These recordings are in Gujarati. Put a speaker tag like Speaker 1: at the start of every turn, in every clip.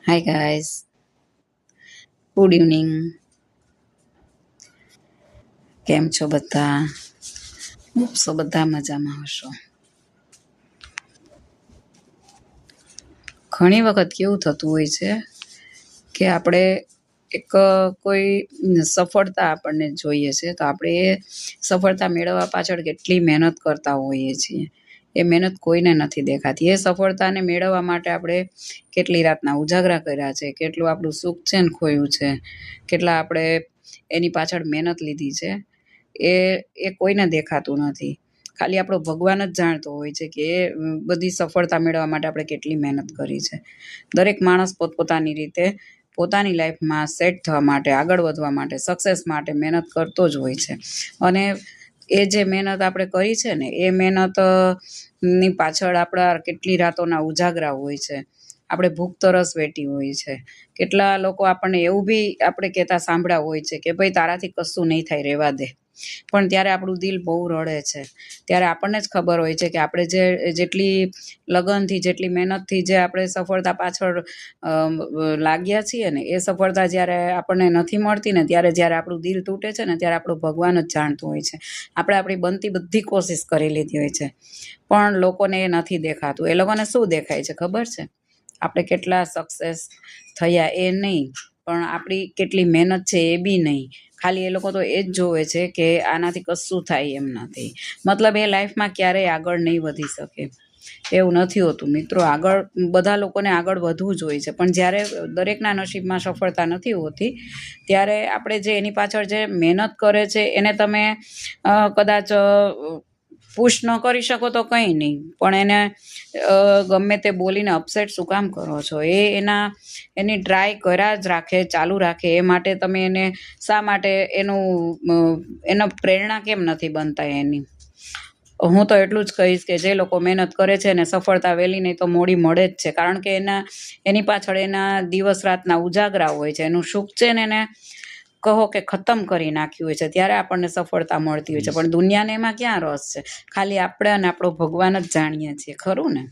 Speaker 1: Hi guys, good evening. કેમ છો બધા? સો બધા મજામાં હશો. ઘણી વખત કેવું થતું હોય છે કે આપણે એક કોઈ સફળતા આપણને જોઈએ છે તો આપણે એ સફળતા મેળવવા પાછળ કેટલી મહેનત કરતા હોઈએ છીએ. એ મહેનત કોઈને નથી દેખાતી. એ સફળતાને મેળવવા માટે આપણે કેટલી રાતના ઉજાગરા કર્યા છે, કેટલું આપણું સુખ છે ને ખોયું છે, કેટલા આપણે એની પાછળ મહેનત લીધી છે, એ એ કોઈને દેખાતું નથી. ખાલી આપણો ભગવાન જ જાણતો હોય છે કે એ બધી સફળતા મેળવવા માટે આપણે કેટલી મહેનત કરી છે. દરેક માણસ પોતપોતાની રીતે પોતાની લાઈફમાં સેટ થવા માટે, આગળ વધવા માટે, સક્સેસ માટે મહેનત કરતો જ હોય છે. અને એ જે મહેનત આપણે કરી છે ને એ મહેનત ની પાછળ આપણા કેટલી રાતોના ઉજાગરા હોય છે. આપણે ભૂખ તરસ વેઠી હોય છે. કેટલા લોકો આપણને એવું બી આપણે કહેતા સાંભળ્યા હોય છે કે ભાઈ તારાથી કશું નહીં થાય, રહેવા દે. પણ ત્યારે આપણું દિલ બહુ રડે છે. ત્યારે આપણને જ ખબર હોય છે કે આપણે જેટલી લગનથી, જેટલી મહેનતથી જે આપણે સફળતા પાછળ લાગ્યા છીએ ને એ સફળતા જ્યારે આપણને નથી મળતી ને ત્યારે જ્યારે આપણું દિલ તૂટે છે ને ત્યારે આપણું ભગવાન જ જાણતું હોય છે. આપણે આપણી બનતી બધી કોશિશ કરી લીધી હોય છે પણ લોકોને એ નથી દેખાતું. એ લોકોને શું દેખાય છે ખબર છે? આપણે કેટલા સક્સેસ થયા એ નહીં, પણ આપણી કેટલી મહેનત છે એ બી નહીં. ખાલી એ લોકો તો એ જ જોવે છે કે આનાથી કશું થાય એમ નથી. મતલબ એ લાઈફમાં ક્યારેય આગળ નહીં વધી શકે. એવું નથી હોતું મિત્રો. આગળ બધા લોકોને આગળ વધવું જ હોય છે, પણ જ્યારે દરેકના નસીબમાં સફળતા નથી હોતી ત્યારે આપણે જે એની પાછળ જે મહેનત કરે છે એને તમે કદાચ પુશ ન કરી શકો તો કંઈ નહીં, પણ એને ગમે તે બોલીને અપસેટ શું કામ કરો છો? એની ટ્રાય કર્યા જ રાખે, ચાલુ રાખે. એ માટે તમે એને શા માટે એનો પ્રેરણા કેમ નથી બનતા એની? હું તો એટલું જ કહીશ કે જે લોકો મહેનત કરે છે ને સફળતા વહેલી નહીં તો મોડી મળે જ છે. કારણ કે એની પાછળ એના દિવસ રાતના ઉજાગરા હોય છે. એનું સુખ છે ને એને કહો કે ખતમ કરી નાખ્યું હોય છે ત્યારે આપણને સફળતા મળતી હોય છે. પણ દુનિયાને એમાં ક્યાં રસ છે? ખાલી આપણે અને આપણો ભગવાન જ જાણીએ છીએ, ખરું ને?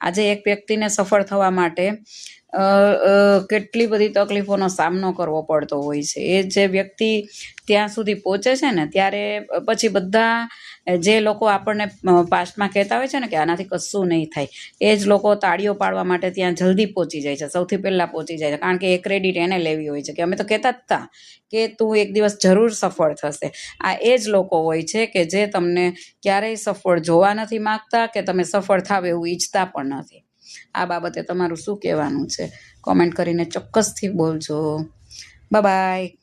Speaker 1: આજે એક વ્યક્તિને સફળ થવા માટે કેટલી બધી તકલીફોનો સામનો કરવો પડતો હોય છે. એ જે વ્યક્તિ ત્યાં સુધી પહોંચે છે ને ત્યારે પછી બધા જે લોકો આપણને પાસ્ટમાં કહેતા હોય છે ને કે આનાથી કશું નહીં થાય, એ જ લોકો તાળીઓ પાડવા માટે ત્યાં જલ્દી પહોંચી જાય છે, સૌથી પહેલાં પહોંચી જાય છે. કારણ કે એ ક્રેડિટ એને લેવી હોય છે કે અમે તો કહેતા જ હતા કે તું એક દિવસ જરૂર સફળ થશે. આ એ જ લોકો હોય છે કે જે તમને ક્યારેય સફળ જોવા નથી માગતા કે તમે સફળ થાવ એવું ઈચ્છતા પણ નથી. આ બાબતે તમારું શું કહેવાનું છે? કોમેન્ટ કરીને ચોક્કસથી બોલજો. Bye bye.